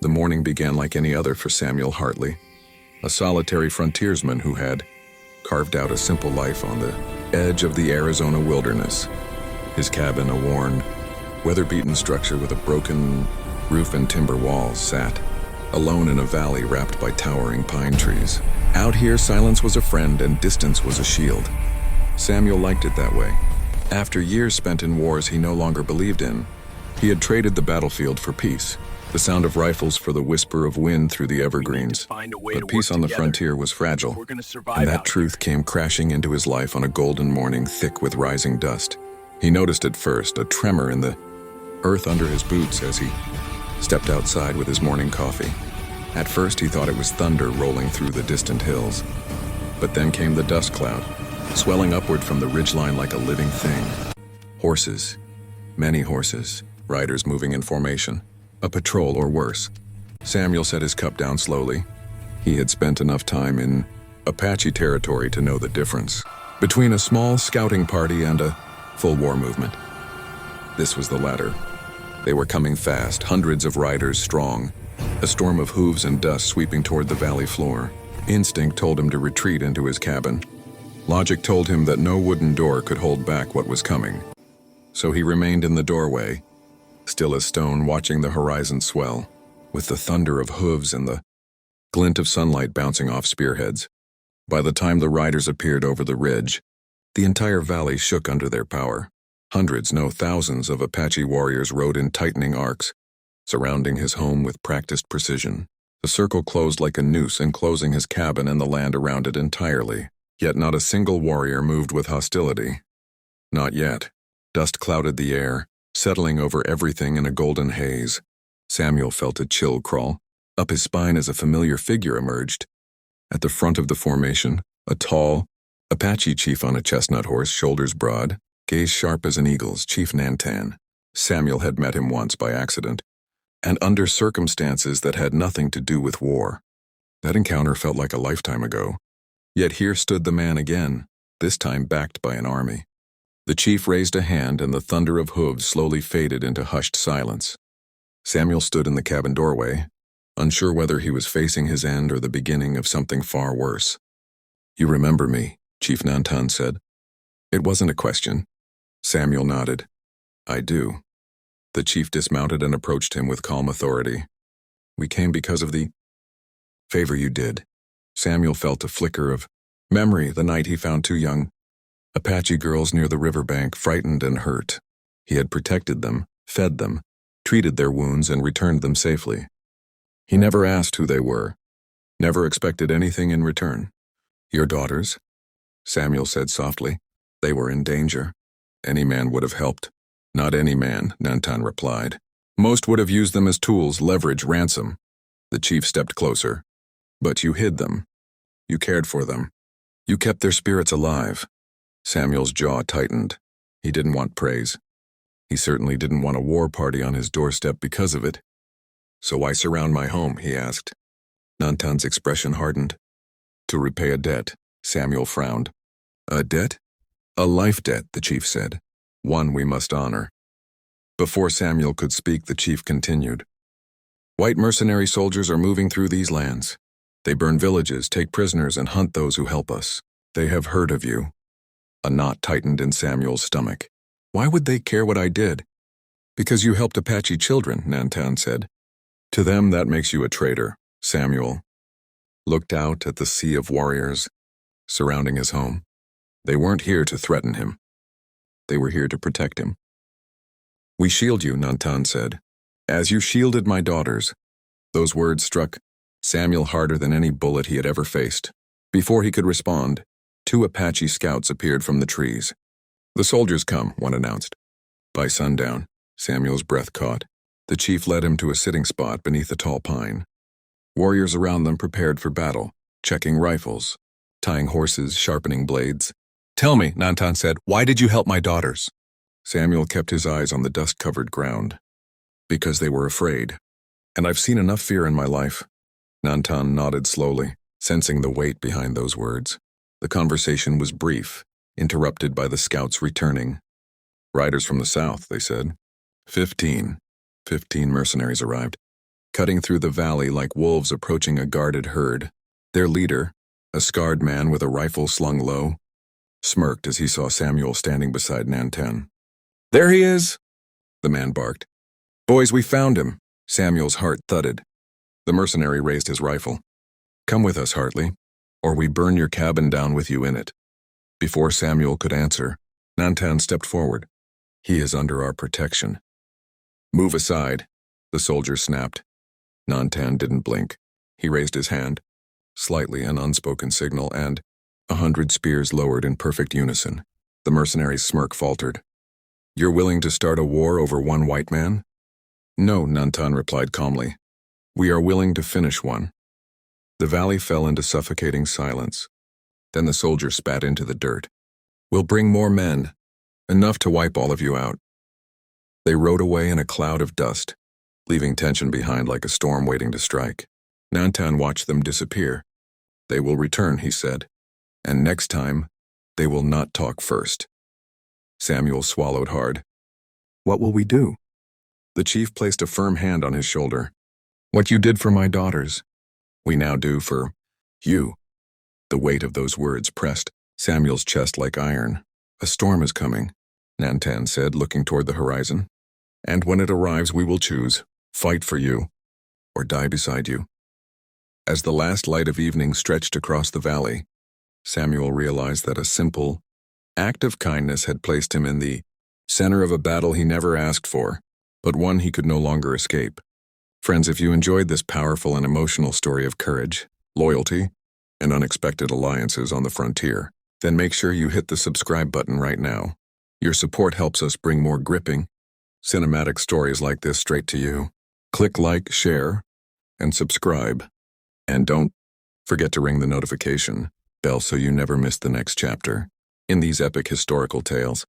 The morning began like any other for Samuel Hartley, a solitary frontiersman who had carved out a simple life on the edge of the Arizona wilderness. His cabin, a worn, weather-beaten structure with a broken roof and timber walls, sat alone in a valley wrapped by towering pine trees. Out here, silence was a friend and distance was a shield. Samuel liked it that way. After years spent in wars he no longer believed in, he had traded the battlefield for peace, the sound of rifles for the whisper of wind through the evergreens. But peace on the frontier was fragile, and that truth came crashing into his life on a golden morning thick with rising dust. He noticed at first a tremor in the earth under his boots as he stepped outside with his morning coffee. At first he thought it was thunder rolling through the distant hills. But then came the dust cloud, swelling upward from the ridgeline like a living thing. Horses, many horses, riders moving in formation, a patrol or worse. Samuel set his cup down slowly. He had spent enough time in Apache territory to know the difference between a small scouting party and a full war movement. This was the latter. They were coming fast, hundreds of riders strong, a storm of hooves and dust sweeping toward the valley floor. Instinct told him to retreat into his cabin. Logic told him that no wooden door could hold back what was coming. So he remained in the doorway, still as stone, watching the horizon swell, with the thunder of hooves and the glint of sunlight bouncing off spearheads. By the time the riders appeared over the ridge, the entire valley shook under their power. Hundreds, no thousands of Apache warriors rode in tightening arcs, surrounding his home with practiced precision. The circle closed like a noose, enclosing his cabin and the land around it entirely. Yet not a single warrior moved with hostility. Not yet. Dust clouded the air, settling over everything in a golden haze. Samuel felt a chill crawl up his spine as a familiar figure emerged. At the front of the formation, a tall Apache chief on a chestnut horse, shoulders broad, gaze sharp as an eagle's, Chief Nantan. Samuel had met him once by accident, and under circumstances that had nothing to do with war. That encounter felt like a lifetime ago. Yet here stood the man again, this time backed by an army. The chief raised a hand and the thunder of hooves slowly faded into hushed silence. Samuel stood in the cabin doorway, unsure whether he was facing his end or the beginning of something far worse. "You remember me," Chief Nantan said. It wasn't a question. Samuel nodded. "I do." The chief dismounted and approached him with calm authority. "We came because of the favor you did." Samuel felt a flicker of memory the night he found two young Apache girls near the riverbank, frightened and hurt. He had protected them, fed them, treated their wounds, and returned them safely. He never asked who they were, never expected anything in return. "Your daughters?" Samuel said softly. "They were in danger. Any man would have helped." "Not any man," Nantan replied. "Most would have used them as tools, leverage, ransom." The chief stepped closer. "But you hid them. You cared for them. You kept their spirits alive." Samuel's jaw tightened. He didn't want praise. He certainly didn't want a war party on his doorstep because of it. "So why surround my home?" he asked. Nantan's expression hardened. "To repay a debt." Samuel frowned. "A debt?" "A life debt," the chief said. "One we must honor." Before Samuel could speak, the chief continued. "White mercenary soldiers are moving through these lands. They burn villages, take prisoners, and hunt those who help us. They have heard of you." A knot tightened in Samuel's stomach. "Why would they care what I did?" "Because you helped Apache children," Nantan said. "To them that makes you a traitor." Samuel looked out at the sea of warriors surrounding his home. They weren't here to threaten him. They were here to protect him. "We shield you," Nantan said, "as you shielded my daughters." Those words struck Samuel harder than any bullet he had ever faced. Before he could respond, two Apache scouts appeared from the trees. "The soldiers come," one announced. By sundown, Samuel's breath caught. The chief led him to a sitting spot beneath a tall pine. Warriors around them prepared for battle, checking rifles, tying horses, sharpening blades. "Tell me," Nantan said, "why did you help my daughters?" Samuel kept his eyes on the dust-covered ground. "Because they were afraid. And I've seen enough fear in my life." Nantan nodded slowly, sensing the weight behind those words. The conversation was brief, interrupted by the scouts returning. "Riders from the south," they said. 15 mercenaries arrived. cutting through the valley like wolves approaching a guarded herd. Their leader, a scarred man with a rifle slung low, smirked as he saw Samuel standing beside Nantan. "There he is!" the man barked. "Boys, we found him!" Samuel's heart thudded. The mercenary raised his rifle. "Come with us, Hartley, or we burn your cabin down with you in it." Before Samuel could answer, Nantan stepped forward. "He is under our protection." "Move aside," the soldier snapped. Nantan didn't blink. He raised his hand, slightly an unspoken signal, and 100 spears lowered in perfect unison. The mercenary's smirk faltered. "You're willing to start a war over one white man?" "No," Nantan replied calmly. "We are willing to finish one." The valley fell into suffocating silence. Then the soldier spat into the dirt. "We'll bring more men, enough to wipe all of you out." They rode away in a cloud of dust, leaving tension behind like a storm waiting to strike. Nantan watched them disappear. "They will return," he said, "and next time, they will not talk first." Samuel swallowed hard. "What will we do?" The chief placed a firm hand on his shoulder. "What you did for my daughters, we now do for you." The weight of those words pressed Samuel's chest like iron. "A storm is coming," Nantan said, looking toward the horizon. "And when it arrives, we will choose, fight for you, or die beside you." As the last light of evening stretched across the valley, Samuel realized that a simple act of kindness had placed him in the center of a battle he never asked for, but one he could no longer escape. Friends, if you enjoyed this powerful and emotional story of courage, loyalty, and unexpected alliances on the frontier, then make sure you hit the subscribe button right now. Your support helps us bring more gripping, cinematic stories like this straight to you. Click like, share, and subscribe. And don't forget to ring the notification bell so you never miss the next chapter in these epic historical tales.